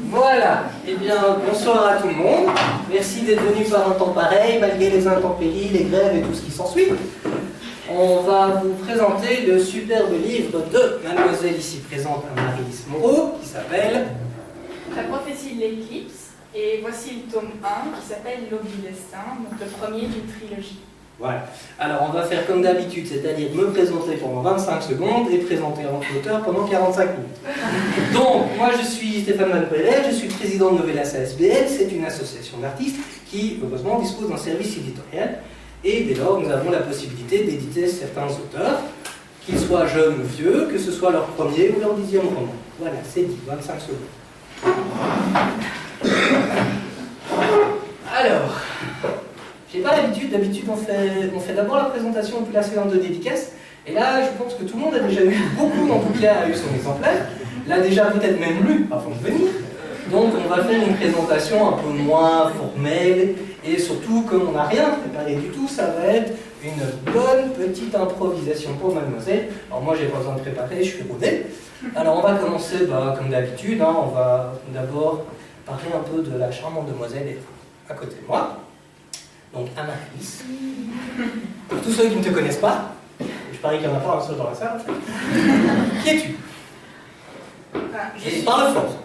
Voilà, eh bien bonsoir à tout le monde. Merci d'être venu par un temps pareil, malgré les intempéries, les grèves et tout ce qui s'ensuit. On va vous présenter le superbe livre de mademoiselle ici présente, Marie-Lise Moreau, qui s'appelle La prophétie de l'éclipse. Et voici le tome 1 qui s'appelle L'aube du destin, donc le premier d'une trilogie. Voilà. Alors on va faire comme d'habitude, c'est-à-dire me présenter pendant 25 secondes et présenter l'auteur pendant 45 minutes. Donc, moi je suis Stéphane Van Pellet, je suis président de Novellas ASBL, c'est une association d'artistes qui, heureusement, dispose d'un service éditorial. Et dès lors, nous avons la possibilité d'éditer certains auteurs, qu'ils soient jeunes ou vieux, que ce soit leur premier ou leur 10e roman. Voilà, c'est dit, 25 secondes. Alors... j'ai pas l'habitude, d'habitude on fait d'abord la présentation puis la séance de dédicace, et là je pense que tout le monde a déjà eu, beaucoup en tout cas a eu son exemplaire, l'a déjà peut-être même lu avant de venir, donc on va faire une présentation un peu moins formelle, et surtout comme on n'a rien préparé du tout, ça va être une bonne petite improvisation pour mademoiselle. Alors moi j'ai pas besoin de préparer, je suis rodé. Alors on va commencer comme d'habitude, on va d'abord parler un peu de la charmante demoiselle à côté de moi. Donc, Amaris. Pour tous ceux qui ne te connaissent pas, je parie qu'il n'y en a pas un seul dans la salle. Qui es-tu? Et parle fort.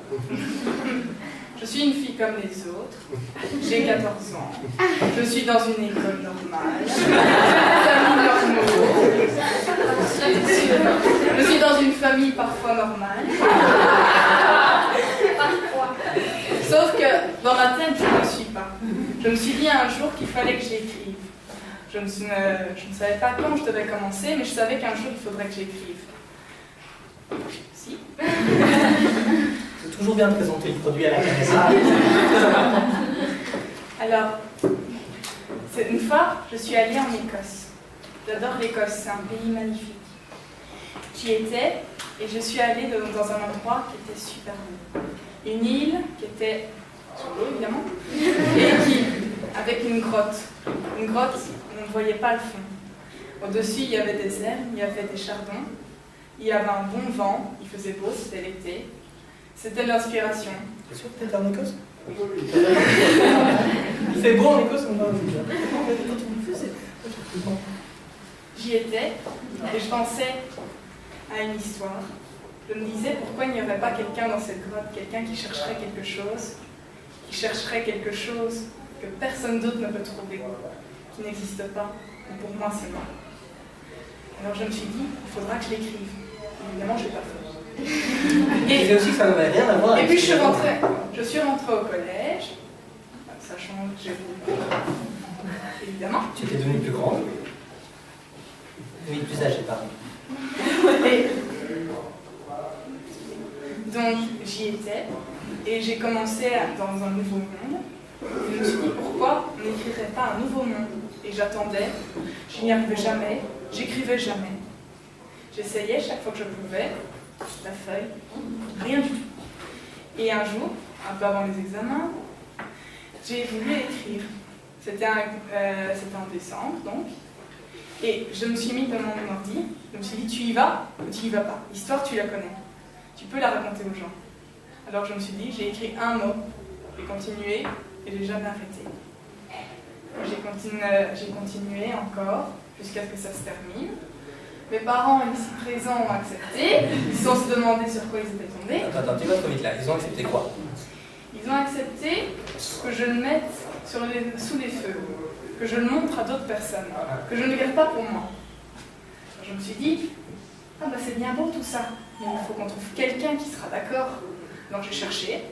Je suis une fille comme les autres. J'ai 14 ans. Je suis dans une école normale. J'ai des amis normaux. Je suis dans une famille parfois normale. Sauf que dans ma tête, je ne le suis pas. Je me suis dit un jour qu'il fallait que j'écrive. Je ne savais pas quand je devais commencer, mais je savais qu'un jour il faudrait que j'écrive. Si. C'est toujours bien de présenter le produit à la caméra. Alors, une fois, je suis allée en Écosse. J'adore l'Écosse, c'est un pays magnifique. J'y étais et je suis allée dans un endroit qui était super beau. Une île qui était sur l'eau évidemment, et qui, avec une grotte. Une grotte où on ne voyait pas le fond. Au-dessus, il y avait des herbes, il y avait des chardons, il y avait un bon vent, il faisait beau, c'était l'été. C'était de l'inspiration. T'es sûr que t'étais en Écosse? Il fait beau en Écosse, on va J'y étais, et je pensais à une histoire. Je me disais pourquoi il n'y aurait pas quelqu'un dans cette grotte, quelqu'un qui chercherait quelque chose que personne d'autre ne peut trouver, qui n'existe pas, et pour moi c'est moi. Alors je me suis dit, il faudra que je l'écrive. Évidemment, je ne l'ai pas fait. Et aussi, ça n'avait rien à voir avec... Et puis je suis rentrée au collège, sachant que j'ai voulu. Évidemment. Tu étais devenue plus grande. Oui, plus âgée, pardon. Donc j'y étais et j'ai commencé dans un nouveau monde. Je me suis dit pourquoi on n'écrirait pas un nouveau monde. Et j'attendais, je n'y arrivais jamais, j'écrivais jamais. J'essayais chaque fois que je pouvais, la feuille, rien du tout. Et un jour, un peu avant les examens, j'ai voulu écrire. C'était en décembre donc. Et je me suis mis devant mon ordi, je me suis dit tu y vas ou tu y vas pas. L'histoire tu la connais. Tu peux la raconter aux gens. Alors je me suis dit, j'ai écrit un mot, j'ai continué et j'ai jamais arrêté. J'ai continué encore jusqu'à ce que ça se termine. Mes parents ici présents ont accepté, ils se sont demandé sur quoi ils étaient tombés. Attends, tu vas trop vite là, ils ont accepté quoi? Ils ont accepté que je le mette sous les feux, que je le montre à d'autres personnes, que je ne le garde pas pour moi. Alors, je me suis dit, ah bah c'est bien beau tout ça, mais il faut qu'on trouve quelqu'un qui sera d'accord. Donc j'ai cherché,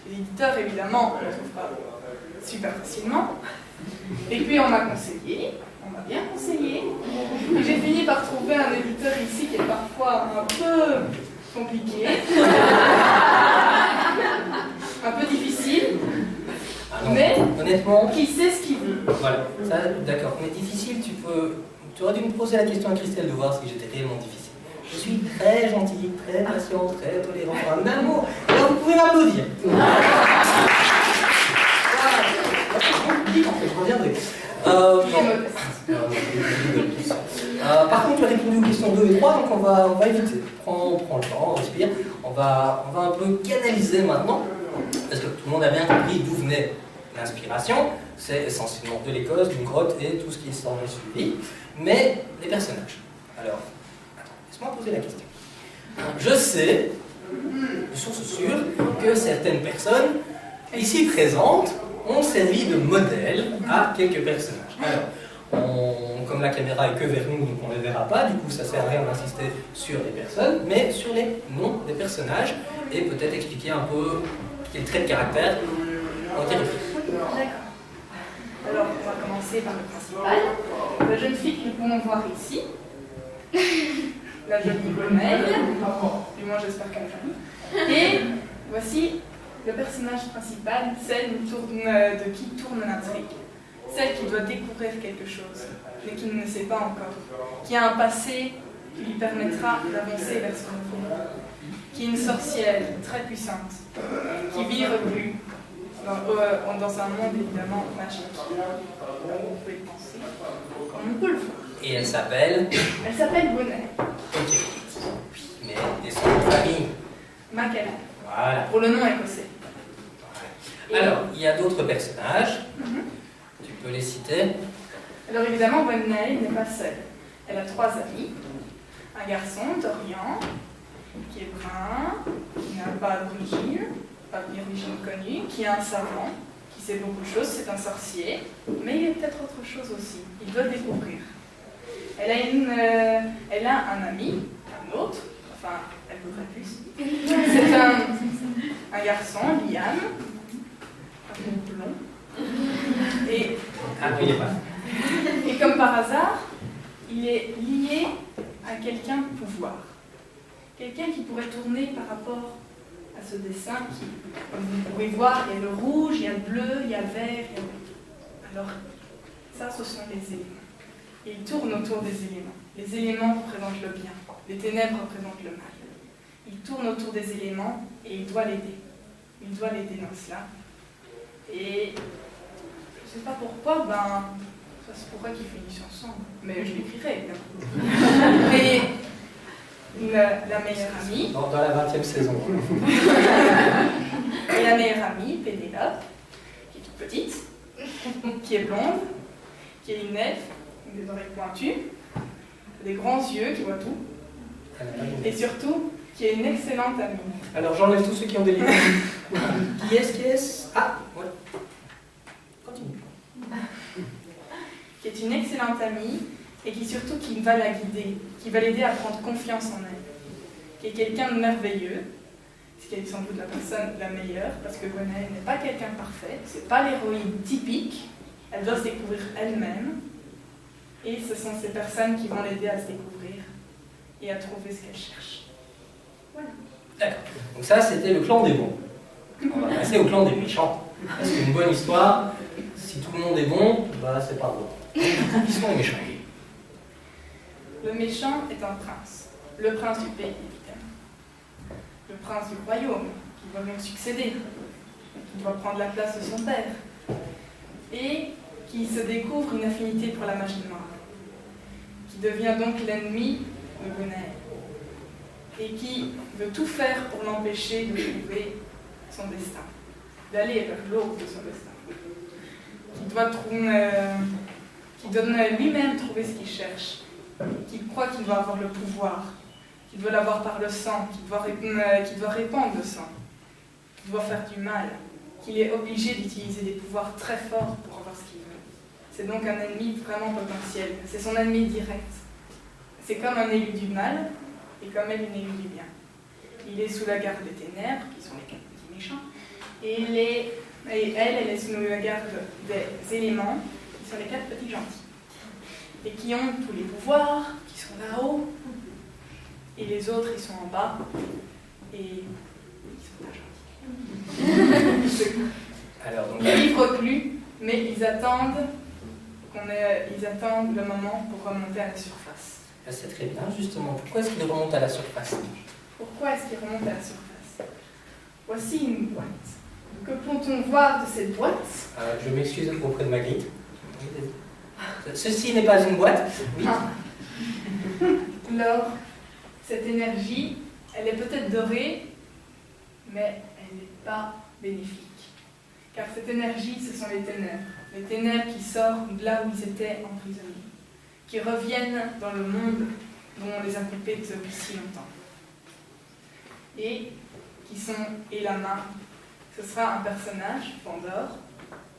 les éditeurs évidemment ne le trouvent pas super facilement, et puis on m'a conseillé, on m'a bien conseillé, et j'ai fini par trouver un éditeur ici qui est parfois un peu compliqué, un peu difficile, mais honnêtement, qui sait ce qu'il veut. Voilà, ça, d'accord, mais difficile, tu aurais dû me poser la question à Christelle de voir si j'étais réellement difficile. Je suis très gentil, très patient, très tolérant, un amour. Alors vous pouvez m'applaudir. Je reviendrai. Par contre, tu as répondu aux questions 2 et 3, donc on va éviter. Prends le temps, on respire. On va un peu canaliser maintenant, parce que tout le monde a bien compris d'où venait l'inspiration. C'est essentiellement de l'Écosse, d'une grotte et tout ce qui s'en est suivi. Mais les personnages. Alors, attends, laisse-moi poser la question. Je sais, de source sûre, que certaines personnes ici présentes ont servi de modèle à quelques personnages. Alors, comme la caméra est que vers nous, donc on ne les verra pas, du coup ça ne sert à rien d'insister sur les personnes, mais sur les noms des personnages, et peut-être expliquer un peu quels traits de caractère ont été repris. D'accord. Alors, on va commencer par le principal. La jeune fille que nous pouvons voir ici, la jolie Gwenaëlle, du moins j'espère qu'elle est jolie. Et voici le personnage principal, celle de qui tourne l'intrigue. Celle qui doit découvrir quelque chose, mais qui ne sait pas encore. Qui a un passé qui lui permettra d'avancer vers son avenir. Qui est une sorcière très puissante, qui vit reclus dans un monde évidemment magique. Vous pouvez le penser, comme on peut le voir. Et elle s'appelle Gwenaëlle. Ok. Mais et son nom de famille Macallan. Voilà. Pour le nom écossais. Alors, il y a d'autres personnages. Tu peux les citer. Alors évidemment, Gwenaëlle n'est pas seule. Elle a 3 amis. Un garçon, Dorian, qui est brun, qui n'a pas d'origine connue, qui est un savant, qui sait beaucoup de choses, c'est un sorcier, mais il est peut-être autre chose aussi. Il doit découvrir. Elle a un ami, un autre, enfin, elle voudrait plus. C'est un garçon, Liam, un peu blond. Et, il est pas. et comme par hasard, il est lié à quelqu'un de pouvoir. Quelqu'un qui pourrait tourner par rapport à ce dessin qui, comme vous pouvez voir, il y a le rouge, il y a le bleu, il y a le vert. Alors, ça, ce sont les éléments. Et il tourne autour des éléments. Les éléments représentent le bien, les ténèbres représentent le mal. Il tourne autour des éléments et il doit l'aider. Il doit l'aider dans cela. Et je ne sais pas pourquoi, ça se pourrait qu'il finisse ensemble. Mais je l'écrirai, évidemment. Mais la meilleure amie. Dans la 20e saison. Et la meilleure amie, Pénélope, qui est toute petite, qui est blonde, qui est une elfe, avec des oreilles pointues, des grands yeux, qui voit tout, et surtout, qui est une excellente amie. Alors j'enlève tous ceux qui ont des livres. Qui est-ce Ah, ouais. Continue. Qui est une excellente amie, et qui va la guider, qui va l'aider à prendre confiance en elle. Qui est quelqu'un de merveilleux, ce qui est sans doute la personne la meilleure, parce que Gwenaëlle n'est pas quelqu'un de parfait, c'est pas l'héroïne typique, elle doit se découvrir elle-même, et ce sont ces personnes qui vont l'aider à se découvrir et à trouver ce qu'elle cherche. Voilà. D'accord. Donc ça, c'était le clan des bons. On va passer au clan des méchants. Parce qu'une bonne histoire, si tout le monde est bon, c'est pas bon. Qui sont les méchants? Le méchant est un prince. Le prince du pays, évidemment. Le prince du royaume, qui doit lui succéder, qui doit prendre la place de son père. Et qui se découvre une affinité pour la magie noire. Qui devient donc l'ennemi de Gwenaëlle. Et qui veut tout faire pour l'empêcher de trouver son destin. D'aller vers l'aube de son destin. Qui doit lui-même trouver ce qu'il cherche. Qui croit qu'il doit avoir le pouvoir, qu'il doit l'avoir par le sang, qu'il doit répandre le sang, qu'il doit faire du mal, qu'il est obligé d'utiliser des pouvoirs très forts pour avoir ce qu'il veut. C'est donc un ennemi vraiment potentiel. C'est son ennemi direct. C'est comme un élu du mal et comme elle une élue du bien. Il est sous la garde des ténèbres, qui sont les 4 petits méchants, et elle est sous la garde des éléments, qui sont les 4 petits gentils. Et qui ont tous les pouvoirs, qui sont là-haut, et les autres, ils sont en bas, et ils sont pas gentils. Alors, donc, Ils vivent reclus, mais ils attendent le moment pour remonter à la surface. c'est très bien, justement. Pourquoi est-ce qu'il remonte à la surface? Pourquoi est-ce qu'ils remontent à la surface? Voici une boîte. Que peut-on voir de cette boîte? Je m'excuse auprès de Magritte. Ceci n'est pas une boîte. Oui. Alors, cette énergie, elle est peut-être dorée, mais elle n'est pas bénéfique. Car cette énergie, ce sont les ténèbres qui sortent de là où ils étaient emprisonnés, qui reviennent dans le monde dont on les a coupés depuis si longtemps. Et qui sont Elama. Ce sera un personnage, Pandore,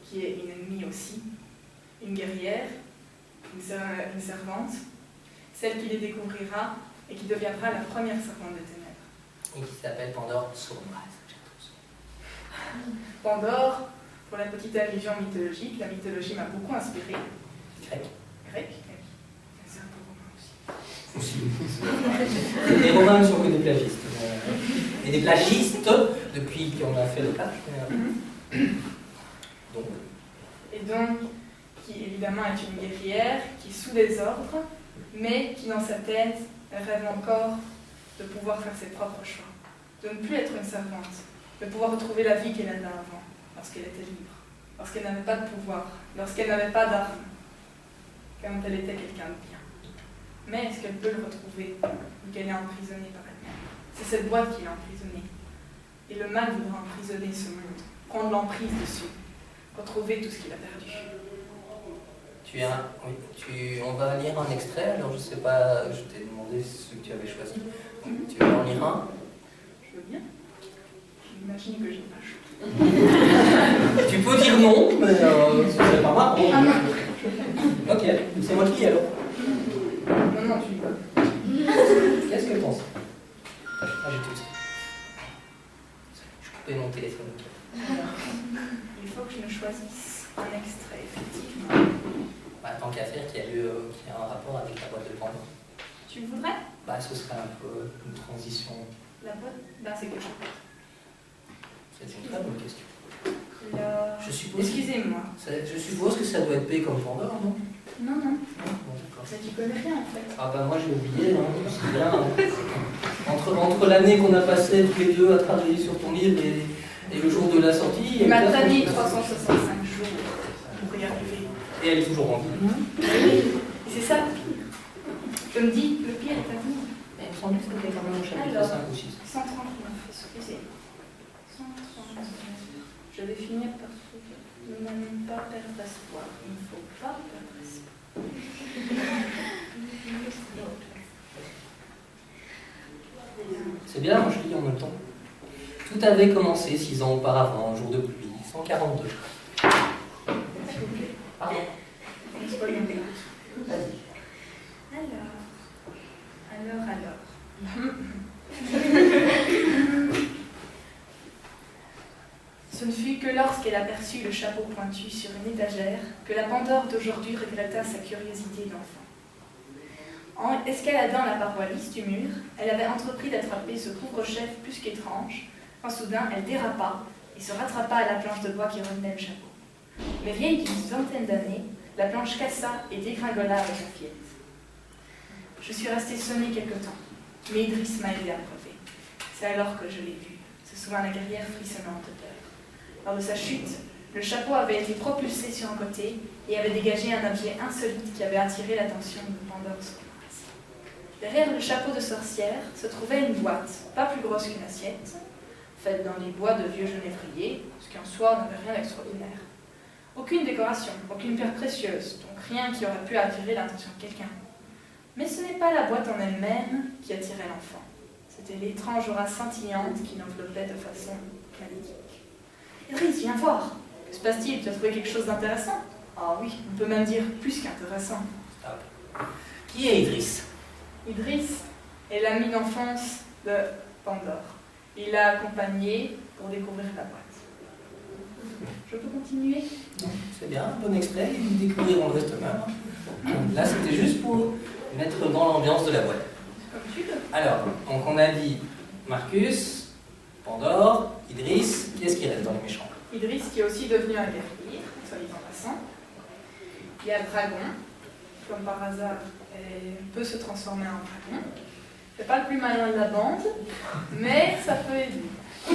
qui est une ennemie aussi, une guerrière, une servante, celle qui les découvrira et qui deviendra la première servante des ténèbres. Et qui s'appelle Pandore Sombra. Pandore, pour la petite allusion mythologique, la mythologie m'a beaucoup inspirée. Grec. Grec, c'est un peu romain aussi. Aussi. Les Romains ne sont que des plagistes. Et des plagistes depuis qu'on a fait le pacte. Donc. Et donc, qui évidemment est une guerrière, qui est sous des ordres, mais qui dans sa tête rêve encore de pouvoir faire ses propres choix, de ne plus être une servante, de pouvoir retrouver la vie qu'elle avait avant, lorsqu'elle était libre, lorsqu'elle n'avait pas de pouvoir, lorsqu'elle n'avait pas d'armes, quand elle était quelqu'un de bien. Mais est-ce qu'elle peut le retrouver, ou qu'elle est emprisonnée par elle-même? C'est cette boîte qui l'a emprisonnée. Et le mal voudra emprisonner ce monde, prendre l'emprise dessus, retrouver tout ce qu'il a perdu. On va lire un extrait, alors je sais pas, je t'ai demandé ce que tu avais choisi. Tu veux en lire un? Je veux bien. J'imagine que j'ai pas chaud. Tu peux dire non, mais c'est pas marrant. Ah non. Ok, c'est moi qui lis alors. Non, tu dis pas. Qu'est-ce que tu penses? Ah, j'ai tout ça. Je coupais mon téléphone. Il faut que je me choisisse un extrait, effectivement. Bah, tant qu'à faire, qui a un rapport avec la boîte de Pandore. Tu voudrais? Bah, ce serait un peu une transition. La boîte? Ben, c'est quelque chose. C'est une très bonne question. Alors... Je suppose. Excusez-moi. Je suppose que ça doit être P comme Pandore, non? Non. Non, bon, d'accord. Ça, tu connais rien, en fait. Ah bah moi j'ai oublié, hein, c'est bien. Entre l'année qu'on a passée tous les deux à travailler sur ton livre et le jour de la sortie... Il m'a tanné 365 jours pour y arriver. Et elle est toujours en vie. Oui, c'est ça. Je me dis, le pire est à venir. Il me semble que c'était quand même au chapitre Alors, 5 ou 6. 139, excusez. 139. Je vais finir par trouver. Nous n'allons pas perdre espoir. Il ne faut pas perdre espoir. C'est bien, moi je lis en même temps. Tout avait commencé 6 ans auparavant, un jour de pluie, 142. Pardon. Alors. Ce ne fut que lorsqu'elle aperçut le chapeau pointu sur une étagère que la Pandore d'aujourd'hui regretta sa curiosité d'enfant. En escaladant la paroi lisse du mur, elle avait entrepris d'attraper ce couvre-chef plus qu'étrange, quand soudain elle dérapa et se rattrapa à la planche de bois qui retenait le chapeau. Mais vieille d'une vingtaine d'années, la planche cassa et dégringola avec la fillette. Je suis restée sonnée quelque temps, mais Idriss m'a aidé à me relever. C'est alors que je l'ai vue, se souvint la guerrière frissonnante de peur. Lors de sa chute, le chapeau avait été propulsé sur un côté et avait dégagé un objet insolite qui avait attiré l'attention de Pandore Sombra. Derrière le chapeau de sorcière se trouvait une boîte, pas plus grosse qu'une assiette, faite dans les bois de vieux genévriers, ce qui en soi n'avait rien d'extraordinaire. Aucune décoration, aucune pierre précieuse, donc rien qui aurait pu attirer l'attention de quelqu'un. Mais ce n'est pas la boîte en elle-même qui attirait l'enfant. C'était l'étrange aura scintillante qui l'enveloppait de façon maléfique. Idriss, viens voir. Que se passe-t-il? Tu as trouvé quelque chose d'intéressant? Ah oui, on peut même dire plus qu'intéressant. Stop. Qui est Idriss? Idriss est l'ami d'enfance de Pandore. Il l'a accompagné pour découvrir la boîte. Je peux continuer? C'est bien, un bon extrait, et découvrir on le reste même. Là, c'était juste pour mettre dans l'ambiance de la boîte. Comme tu veux. Alors, donc on a dit Marcus, Pandore, Idriss, qui est-ce qui reste dans les méchants? Idriss qui est aussi devenu un guerrier, soit dit en passant. Il y a le dragon, comme par hasard, elle peut se transformer en dragon. C'est pas le plus malin de la bande, mais ça peut aider. Tu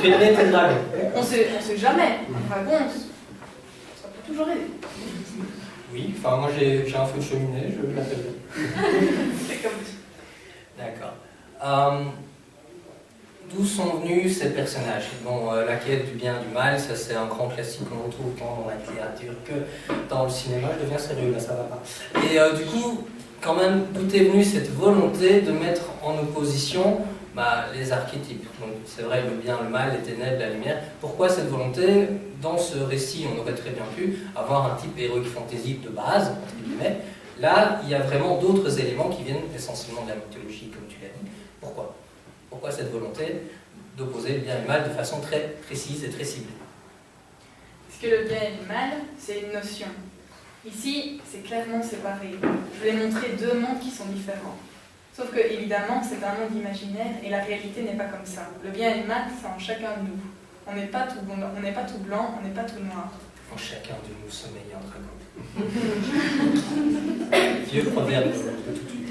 es le dragon. On sait jamais. Un dragon, ça peut toujours aider. Oui, enfin moi j'ai un feu de cheminée, je l'appelle bien. C'est comme ça. D'accord. D'où sont venus ces personnages? Bon, la quête du bien et du mal, ça c'est un grand classique qu'on retrouve tant dans la littérature que dans le cinéma. Je deviens sérieux, là ça va pas. Et du coup, quand même, d'où est venue cette volonté de mettre en opposition les archétypes? Donc c'est vrai, le bien, le mal, les ténèbres, la lumière. Pourquoi cette volonté? Dans ce récit, on aurait très bien pu avoir un type héroïque fantasy de base, entre guillemets. Là, il y a vraiment d'autres éléments qui viennent essentiellement de la mythologie, comme tu l'as dit. Pourquoi? Pourquoi cette volonté d'opposer le bien et le mal de façon très précise et très ciblée? Parce que le bien et le mal, c'est une notion. Ici, c'est clairement séparé. Je vous ai montré deux mondes qui sont différents. Sauf que, évidemment, c'est un monde imaginaire et la réalité n'est pas comme ça. Le bien et le mal, c'est en chacun de nous. On n'est pas tout blanc, on n'est pas tout noir. En chacun de nous sommeille un dragon. Vieux proverbe de tout de suite.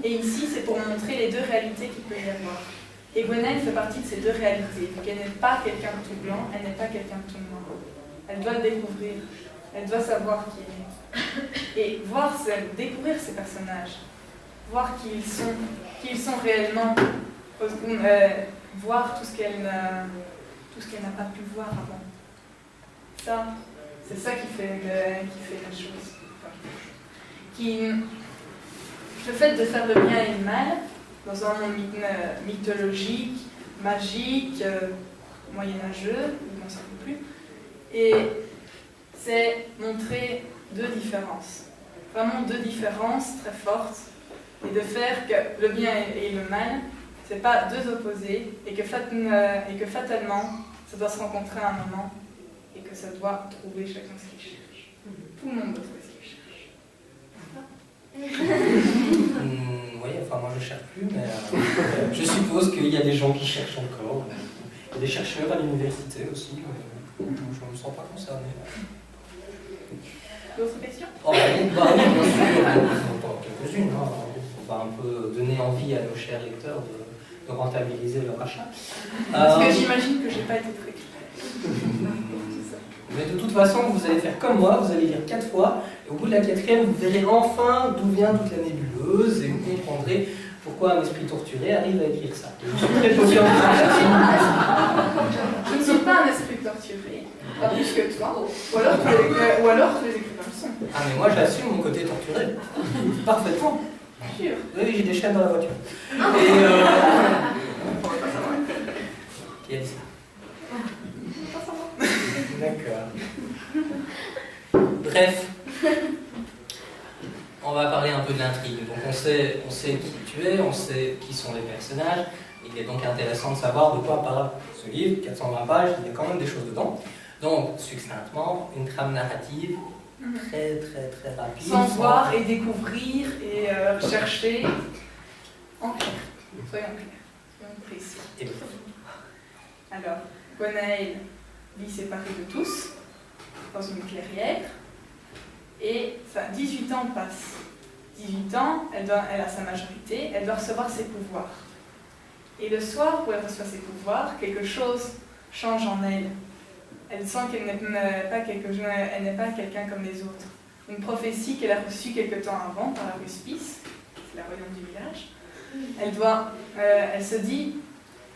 Et ici, c'est pour montrer les deux réalités qu'il peut y avoir. Et Gwenaëlle fait partie de ces deux réalités. Donc elle n'est pas quelqu'un de tout blanc, elle n'est pas quelqu'un de tout noir. Elle doit le découvrir, elle doit savoir qui elle est. Et voir, c'est découvrir ces personnages, voir qui ils sont réellement, voir tout ce qu'elle n'a pas pu voir avant. Ça, c'est ça qui fait la chose. Le fait de faire le bien et le mal dans un monde mythologique, magique, moyenâgeux, je ne m'en souviens plus, et c'est montrer deux différences, vraiment deux différences très fortes, et de faire que le bien et le mal, ce n'est pas deux opposés, et que fatalement, ça doit se rencontrer à un moment, et que ça doit trouver chacun ce qu'il cherche. Tout le monde doit trouver ce qu'il cherche. Oui, enfin moi je cherche plus, mais je suppose qu'il y a des gens qui cherchent encore. Il y a des chercheurs à l'université aussi. Je ne me sens pas concerné. D'autres questions? Oh, oui, bien sûr, encore quelques-unes. Hein. On va un peu donner envie à nos chers lecteurs de rentabiliser leur achat. Parce que j'imagine que je n'ai pas été très claire. Mais de toute façon, vous allez faire comme moi, vous allez lire 4 fois, et au bout de la 4e, vous verrez enfin d'où vient toute la nébuleuse, et vous comprendrez pourquoi un esprit torturé arrive à écrire ça. Je suis très confiant. Je ne suis pas un esprit torturé, pas plus que toi, ou alors tous les écrivains le sont. Ah mais moi j'assume mon côté torturé, parfaitement. Sûr. Oui, j'ai des chaînes dans la voiture. Et qui a dit ça? D'accord. Bref, on va parler un peu de l'intrigue. Donc on sait qui tu es, on sait qui sont les personnages. Il est donc intéressant de savoir de quoi parle ce livre, 420 pages, il y a quand même des choses dedans. Donc, succinctement, une trame narrative très très très rapide. Sans voir et découvrir et chercher en clair. Soyons clairs, soyons précis. Et alors, Gwenaëlle vit séparée de tous, dans une clairière, et 18 ans passent. 18 ans, elle a sa majorité, elle doit recevoir ses pouvoirs. Et le soir où elle reçoit ses pouvoirs, quelque chose change en elle. Elle sent qu'elle n'est pas quelqu'un comme les autres. Une prophétie qu'elle a reçue quelque temps avant par la Ruspice, c'est la royaume du village. Elle se dit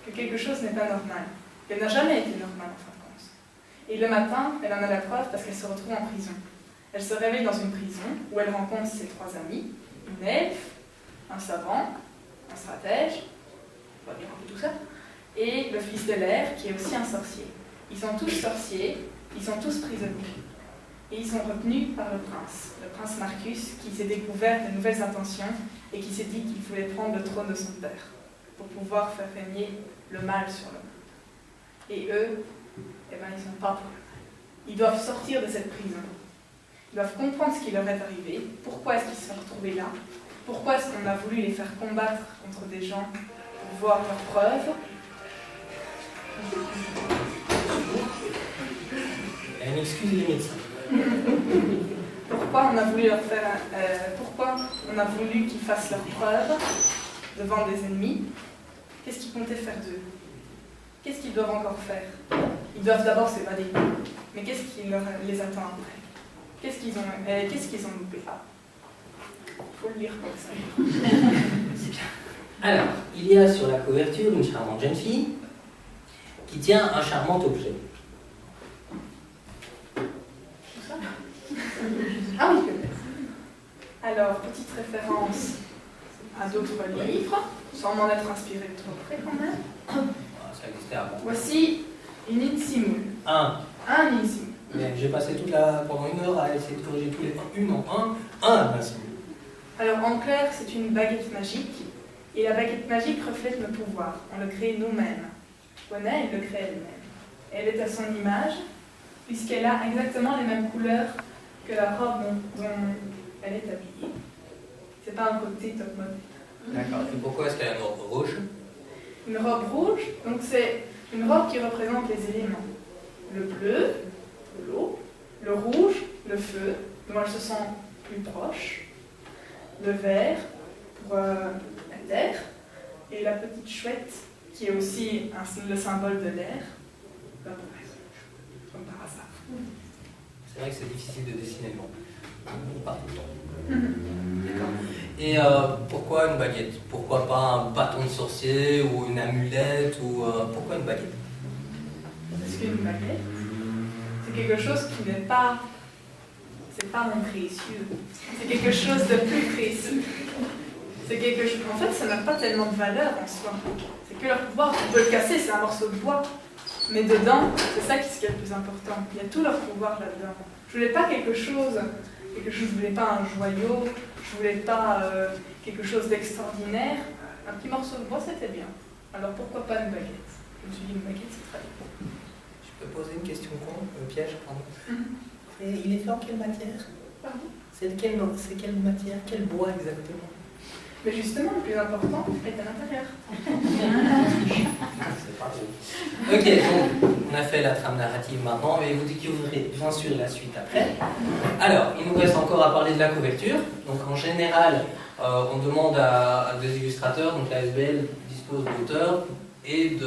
que quelque chose n'est pas normal, qu'elle n'a jamais été normale en fin de compte. Et le matin, elle en a la preuve parce qu'elle se retrouve en prison. Elle se réveille dans une prison où elle rencontre ses 3 amis, une elfe, un savant, un stratège, on va dire un peu tout ça, et le fils de l'air qui est aussi un sorcier. Ils sont tous sorciers, ils sont tous prisonniers. Et ils sont retenus par le prince Marcus, qui s'est découvert de nouvelles intentions et qui s'est dit qu'il voulait prendre le trône de son père pour pouvoir faire régner le mal sur le monde. Et eux, ils ne sont pas pour le mal. Ils doivent sortir de cette prison. Ils doivent comprendre ce qui leur est arrivé, pourquoi est-ce qu'ils se sont retrouvés là, pourquoi est-ce qu'on a voulu les faire combattre contre des gens pour voir leurs preuves. elle excuse les médecins. Pourquoi on a voulu pourquoi on a voulu qu'ils fassent leurs preuves devant des ennemis? Qu'est-ce qu'ils comptaient faire d'eux? Qu'est-ce qu'ils doivent encore faire? Ils doivent d'abord s'évader. Mais qu'est-ce qui les attend après? qu'est-ce qu'ils ont loupé? Il faut le lire comme ça. C'est bien. Alors, il y a sur la couverture une charmante jeune fille qui tient un charmant objet. Ah oui, alors, petite référence à d'autres livres, sans m'en être inspiré de trop près quand même. Ça existait avant. Voici une insimule. Un insimule. Mais j'ai passé pendant 1 heure à essayer de corriger tous les une en un insimule. Alors, en clair, c'est une baguette magique. Et la baguette magique reflète le pouvoir. On le crée nous-mêmes. Wena, elle le crée elle-même. Elle est à son image, puisqu'elle a exactement les mêmes couleurs que la robe dont elle est habillée. C'est pas un côté top modèle. D'accord. Et pourquoi est-ce qu'elle a une robe rouge? Une robe rouge, donc c'est une robe qui représente les éléments. Le bleu, l'eau, le rouge, le feu, dont elle se sent plus proche, le vert, pour la terre, et la petite chouette, qui est aussi le symbole de l'air, comme par hasard. C'est vrai que c'est difficile de dessiner le nom. Pas tout le temps. D'accord. Et pourquoi une baguette? Pourquoi pas un bâton de sorcier ou une amulette ou pourquoi une baguette? Parce qu'une baguette, c'est quelque chose qui n'est pas... C'est pas mon précieux. C'est quelque chose de plus précieux. C'est quelque chose... En fait, ça n'a pas tellement de valeur en soi. C'est que leur pouvoir. On peut le casser, c'est un morceau de bois. Mais dedans, c'est ça qui est le plus important. Il y a tout leur pouvoir là-dedans. Je voulais pas quelque chose, je voulais pas un joyau, je voulais pas quelque chose d'extraordinaire. Un petit morceau de bois, c'était bien. Alors pourquoi pas une baguette? Je me suis dit, une baguette, c'est très bien. Je peux poser une question con, piège, pardon. Et il est fait en quelle matière? Pardon? C'est quelle matière? Quel bois exactement? Mais justement, le plus important est à l'intérieur. C'est pas drôle. Ok, donc on a fait la trame narrative maintenant, mais vous découvrirez bien sûr la suite après. Alors, il nous reste encore à parler de la couverture. Donc en général, on demande à des illustrateurs, donc la SBL dispose d'auteurs et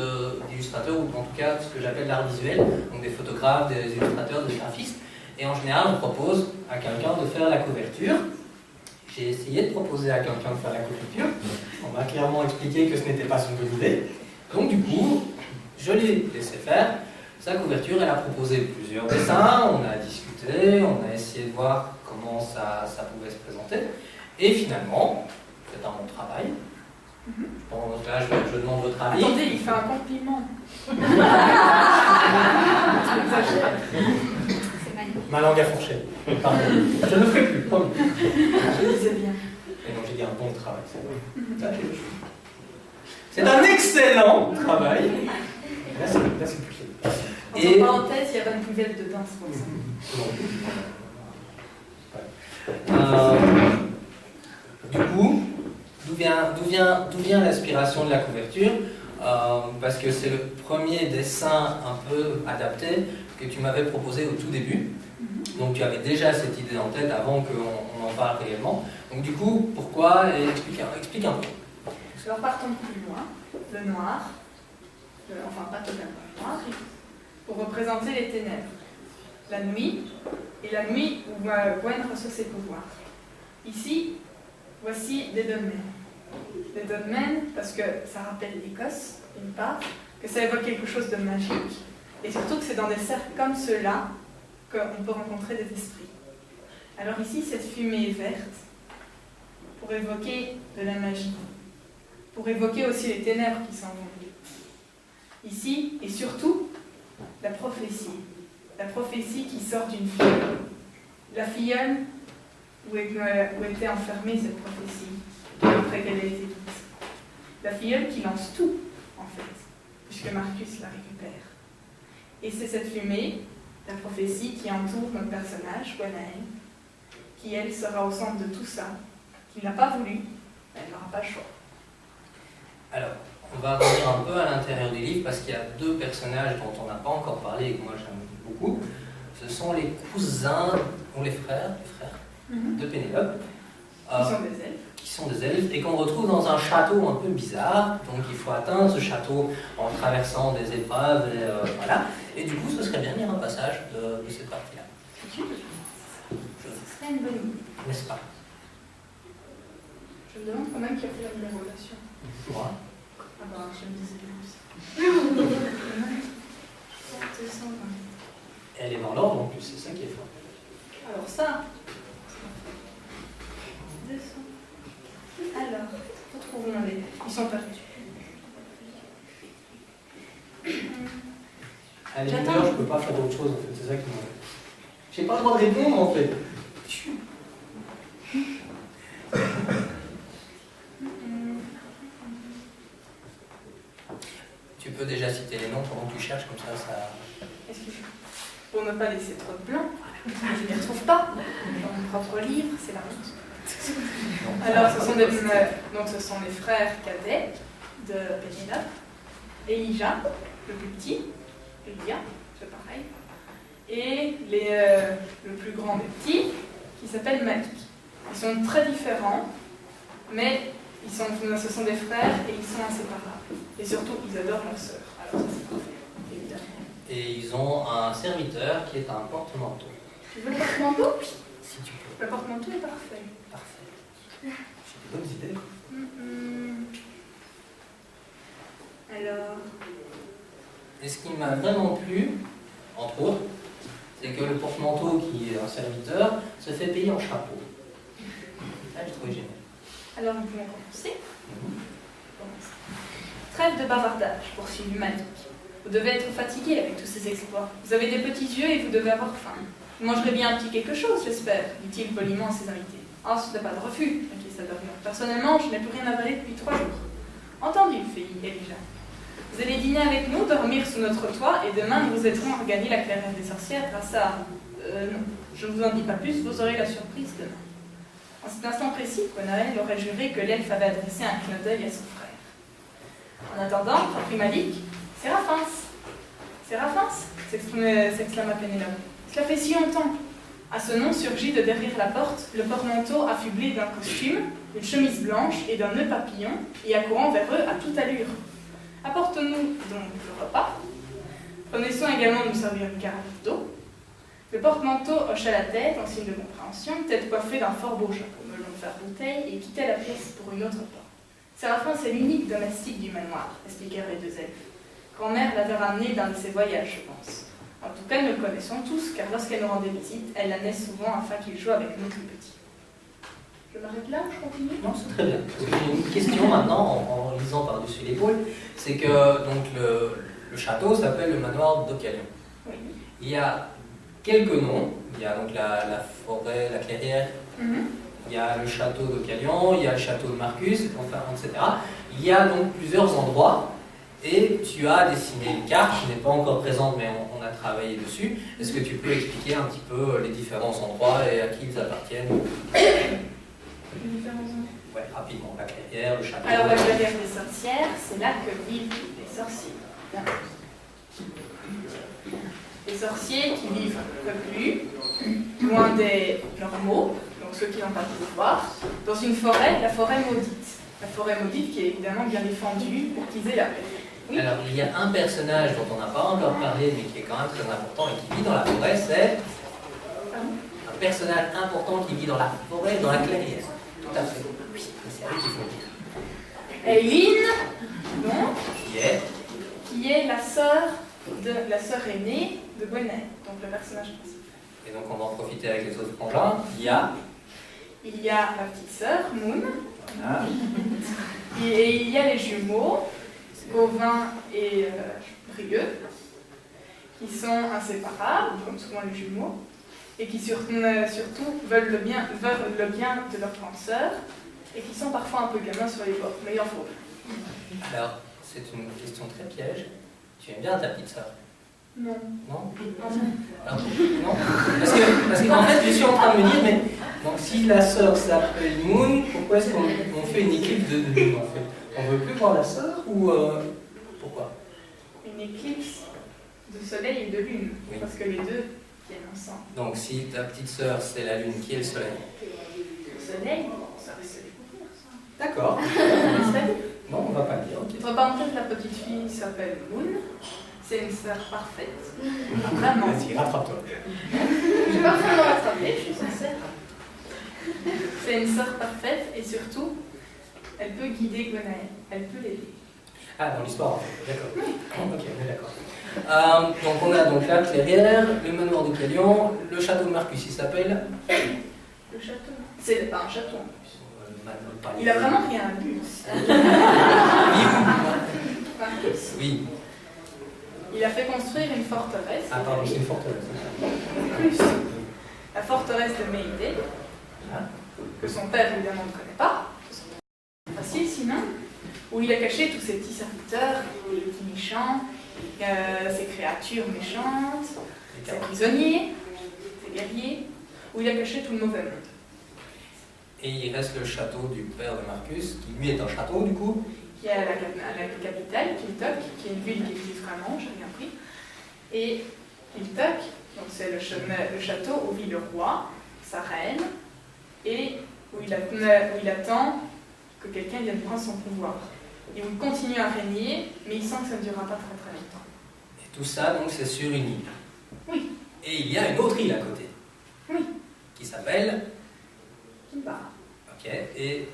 d'illustrateurs, ou en tout cas ce que j'appelle l'art visuel, donc des photographes, des illustrateurs, des graphistes. Et en général, on propose à quelqu'un de faire la couverture. J'ai essayé de proposer à quelqu'un de faire la couverture. On m'a clairement expliqué que ce n'était pas son bonne idée. Donc du coup, je l'ai laissé faire. Sa couverture, elle a proposé plusieurs dessins, on a discuté, on a essayé de voir comment ça pouvait se présenter. Et finalement, c'est un bon travail. Bon, là, je demande votre avis. Attendez, il fait un compliment. Ma langue a fourché. Pardon. Je ne ferai plus, promis. Je disais bien. Et donc j'ai dit un bon travail. C'est un excellent travail. Là, c'est poussé. En parenthèse, il y avait une poubelle dedans, c'est pour ça. Du coup, d'où vient l'inspiration de la couverture? Parce que c'est le premier dessin un peu adapté que tu m'avais proposé au tout début. Donc tu avais déjà cette idée en tête avant qu'on en parle réellement. Donc du coup, pourquoi? Et explique un peu. Alors partons plus loin. Le noir, enfin pas totalement le noir, pour représenter les ténèbres. La nuit, et la nuit où Gwen reçoit ses pouvoirs. Ici, voici des dolmens. Des dolmens parce que ça rappelle l'Écosse, d'une part, que ça évoque quelque chose de magique, et surtout que c'est dans des cercles comme ceux-là qu'on peut rencontrer des esprits. Alors ici, cette fumée est verte pour évoquer de la magie, pour évoquer aussi les ténèbres qui s'en vont. Ici, et surtout, la prophétie qui sort d'une filleule. La filleule où était enfermée cette prophétie, après qu'elle ait été toute. La filleule qui lance tout, en fait, puisque Marcus la récupère. Et c'est cette fumée, la prophétie qui entoure notre personnage, Gwenaëlle, qui elle sera au centre de tout ça, qui n'a pas voulu, mais elle n'aura pas le choix. Alors, on va revenir un peu à l'intérieur du livre parce qu'il y a deux personnages dont on n'a pas encore parlé et que moi j'aime beaucoup. Ce sont les cousins, ou les frères de Pénélope. Qui sont des elfes et qu'on retrouve dans un château un peu bizarre. Donc il faut atteindre ce château en traversant des épreuves, et, voilà. Et du coup, ce serait bien de lire un passage de cette partie-là. serait une bonne idée. N'est-ce pas? Je me demande quand même qui a fait la numérotation. Moi. Ah bah, je me disais plus. 220. Elle est dans l'ordre en plus, c'est ça qui est fort. Alors ça. 200. Alors, retrouvons-les. Ils sont perdus. À la lumière, je peux pas faire autre chose en fait, c'est ça qui m'embête. J'ai pas le droit de répondre en fait. Tu peux déjà citer les noms pendant que tu cherches, comme ça. Excusez-moi. Pour ne pas laisser trop de blanc, je ne les retrouve pas. Dans mon propre livre, c'est la honte. Alors, ce sont les frères cadets de Pénélope, Élijah, le plus petit, Elia, c'est pareil, et le plus grand des petits, qui s'appelle Malik. Ils sont très différents, mais ce sont des frères et ils sont inséparables. Et surtout, ils adorent leur sœur. Alors ça, c'est parfait, évidemment. Et ils ont un serviteur qui est un porte-manteau. Tu veux le porte-manteau? Si tu peux. Le porte-manteau est parfait. Parfait. J'ai des bonnes idées. Alors... Et ce qui m'a vraiment plu, entre autres, c'est que le porte-manteau qui est un serviteur se fait payer en chapeau. Ça, j'ai trouvé génial. Alors nous pouvons commencer. Trêve de bavardage, poursuivit Malik. Vous devez être fatigué avec tous ces exploits. Vous avez des petits yeux et vous devez avoir faim. Vous mangerez bien un petit quelque chose, j'espère, dit-il poliment à ses invités. Ah, ce n'est pas de refus, inquiéta Dorian. Personnellement, je n'ai plus rien avalé depuis 3 jours. Entendu, fit Élijah. Vous allez dîner avec nous, dormir sous notre toit, et demain nous vous aiderons à regagner la clairière des sorcières grâce à... non, je ne vous en dis pas plus, vous aurez la surprise demain. En cet instant précis, Conaël aurait juré que l'elfe avait adressé un clin d'œil à son frère. En attendant, reprit Malik, Séraphins. Séraphins, s'exclama Pénélope. Cela fait si longtemps. À ce nom surgit de derrière la porte le porte-manteau affublé d'un costume, d'une chemise blanche et d'un nœud papillon, et accourant vers eux à toute allure. Apporte-nous donc le repas. Prenez soin également de nous servir une carafe d'eau. Le porte-manteau hocha la tête en signe de compréhension, tête coiffée d'un fort beau chapeau melon de fer bouteille, et quittait la pièce pour une autre porte. Séraphins, c'est l'unique domestique du manoir, expliquèrent les 2 elfes. Grand-mère l'avait ramenée d'un de ses voyages, je pense. En tout cas, nous le connaissons tous, car lorsqu'elle nous rendait visite, elle l'amenait souvent afin qu'il joue avec nous plus petits. Je m'arrête là ou je continue? Non, c'est très bien. Parce que j'ai une question maintenant, en lisant par-dessus l'épaule, c'est que donc, le château s'appelle le manoir d'Ocalion. Oui. Il y a quelques noms. Il y a donc la forêt, la clairière, il y a le château d'Ocalion, il y a le château de Marcus, enfin, etc. Il y a donc plusieurs endroits. Et tu as dessiné une carte qui n'est pas encore présente, mais on a travaillé dessus. Est-ce que tu peux expliquer un petit peu les différents endroits et à qui ils appartiennent? Les différents endroits. Ouais, rapidement. La clairière, le château. Alors, la clairière des sorcières, c'est là que vivent les sorciers. Les sorciers qui vivent reclus, loin des normaux, donc ceux qui n'ont pas de pouvoir, dans une forêt, la forêt maudite. La forêt maudite qui est évidemment bien défendue pour qu'ils aient la paix. Oui. Alors, il y a un personnage dont on n'a pas encore parlé, mais qui est quand même très important et qui vit dans la forêt, c'est un personnage important qui vit dans la forêt, dans la clairière. Tout à fait. Oui, c'est elle qu'il faut dire. Eileen, donc, Qui est la sœur aînée de Gwenaël, donc le personnage principal. Et donc, on va en profiter avec les autres frangins. Il y a la petite sœur, Moon. Voilà. Et il y a les jumeaux, Gauvin et Brieux, qui sont inséparables, comme souvent les jumeaux, et qui surtout veulent le bien de leur grande sœur, et qui sont parfois un peu gamins sur les bords, mais il en faut. Alors, c'est une question très piège. Tu aimes bien ta petite sœur? Non. Non? Alors, non? Parce qu'en fait, je suis en train de me dire, mais donc, si la sœur s'appelle Moon, pourquoi est-ce qu'on fait une éclipse de lune en fait? On veut plus voir la sœur ou pourquoi? Une éclipse de soleil et de lune, Oui. parce que les deux viennent ensemble. Donc si ta petite sœur c'est la lune, qui est le soleil? Le soleil, ça reste à découvrir ça. D'accord. C'est-à-dire Non, on va pas le dire. Ok. Entre parenthèses, la petite fille s'appelle Moon. C'est une sœur parfaite. Vraiment. Vas-y, rattrape-toi. Je vais pas me rattraper, je suis sincère. C'est une sœur parfaite et surtout, elle peut guider Gwenaël, elle peut l'aider. Ah, dans l'histoire, en fait. D'accord. Ok, on est d'accord. Donc on a donc la clairière, le manoir de Kélion, le château de Marcus, il s'appelle... Le château. C'est pas un château en plus. Pas Il a vraiment rien à but. Marcus. Oui. Il a fait construire une forteresse. Ah, pardon, c'est une forteresse. Plus la forteresse de Méidée, que son père évidemment ne connaît pas. C'est facile sinon. Où il a caché tous ses petits serviteurs, les petits méchants, ses créatures méchantes, ses prisonniers, ses guerriers, où il a caché tout le mauvais monde. Et il reste le château du père de Marcus, qui lui est un château du coup. Qui est à la capitale, Kiltok, qui est une ville qui existe vraiment, j'ai rien pris. Et Kiltok, donc c'est le château où vit le roi, sa reine, et où il attend que quelqu'un vienne prendre son pouvoir. Et où il continue à régner, mais il sent que ça ne durera pas très très longtemps. Et tout ça, donc, c'est sur une île. Oui. Et il y a une autre île à côté. Oui. Qui s'appelle... Kinvara. Ok, et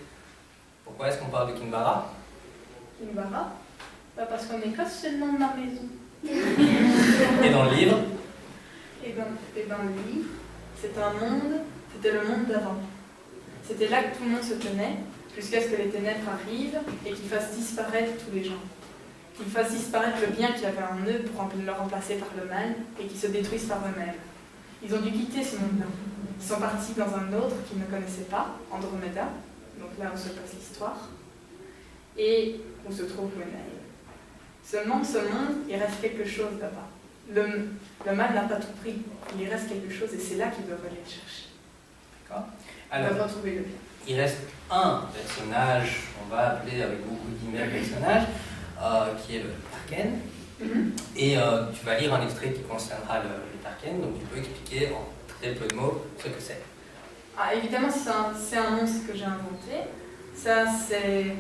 pourquoi est-ce qu'on parle de Kinvara? Kinvara, parce qu'en Écosse, c'est le nom de ma maison. Et dans le livre? Et dans le livre, c'est un monde, c'était le monde d'avant. C'était là que tout le monde se tenait, jusqu'à ce que les ténèbres arrivent et qu'ils fassent disparaître tous les gens. Qu'ils fassent disparaître le bien qu'il y avait en eux pour le remplacer par le mal et qu'ils se détruisent par eux-mêmes. Ils ont dû quitter ce monde-là. Ils sont partis dans un autre qu'ils ne connaissaient pas, Andromeda, donc là où se passe l'histoire, et où se trouve Gwenaël. Seulement, ce monde, il reste quelque chose là-bas. Le mal n'a pas tout pris, il reste quelque chose et c'est là qu'ils doivent aller le chercher. D'accord. Ils doivent retrouver le bien. Il reste un personnage, on va appeler avec beaucoup de guillemets personnage, qui est le Tarken. Et tu vas lire un extrait qui concernera le Tarken, donc tu peux expliquer en très peu de mots ce que c'est. Ah, évidemment, c'est un monstre que j'ai inventé. Ça, c'est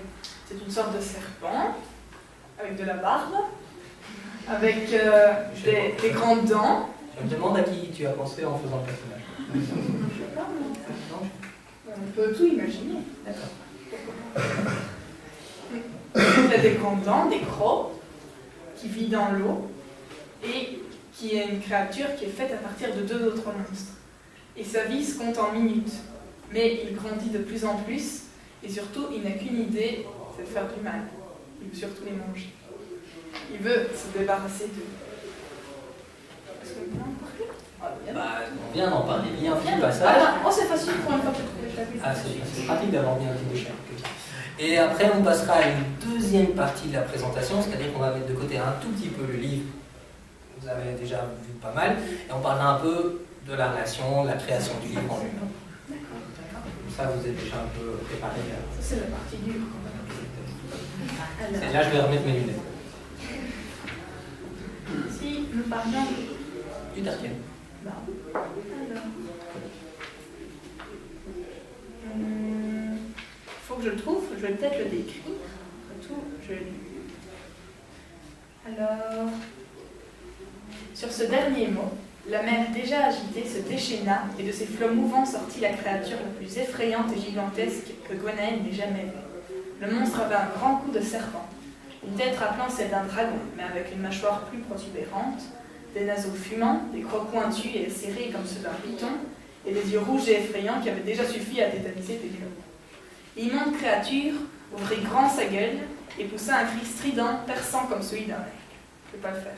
une sorte de serpent, avec de la barbe, avec des grandes dents. Je me demande à qui tu as pensé en faisant le personnage. Je sais pas, non. On peut tout imaginer. D'accord. Il a des grandes dents, des crocs, qui vit dans l'eau, et qui est une créature qui est faite à partir de 2 autres monstres. Et sa vie se compte en minutes. Mais il grandit de plus en plus, et surtout, il n'a qu'une idée, c'est de faire du mal. Il veut surtout les manger. Il veut se débarrasser d'eux. Est-ce qu'on peut en parler? On vient d'en parler, il y a un petit passage. Oh, c'est facile pour une fois que tu trouves le chapitre. Ah, c'est pratique d'avoir bien un petit déchet. Et après, on passera à une deuxième partie de la présentation, c'est-à-dire qu'on va mettre de côté un tout petit peu le livre, vous avez déjà vu pas mal, et on parlera un peu de la relation, de la création du livre en lui-même. D'accord. Ça, vous êtes déjà un peu préparé. Ça, c'est la partie dure. Et là, je vais remettre mes lunettes. Si nous parlions Du Tarken. alors. Faut que je le trouve, je vais peut-être le décrire. Après tout, je le lis. Alors, sur ce dernier mot, la mer déjà agitée se déchaîna et de ses flots mouvants sortit la créature la plus effrayante et gigantesque que Gwenaël n'ait jamais vue. Le monstre avait un grand cou de serpent, une tête rappelant celle d'un dragon, mais avec une mâchoire plus protubérante, des naseaux fumants, des crocs pointus et serrés comme ceux d'un python, et des yeux rouges et effrayants qui avaient déjà suffi à tétaniser des lions. L'immonde créature ouvrit grand sa gueule et poussa un cri strident, perçant comme celui d'un aigle. Je ne vais pas le faire.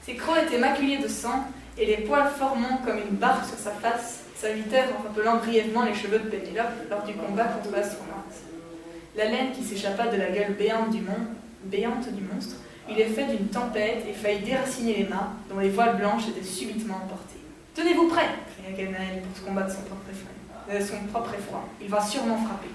Ses crocs étaient maculés de sang, et les poils formant comme une barre sur sa face s'agitèrent en rappelant brièvement les cheveux de Pénélope lors du combat contre l'astronaute. La laine qui s'échappa de la gueule béante du monstre eut l'effet d'une tempête et faillit déraciner les mâts, dont les voiles blanches étaient subitement emportées. « Tenez-vous prêts !» cria Gwenaël pour se combattre son propre effroi. Il va sûrement frapper.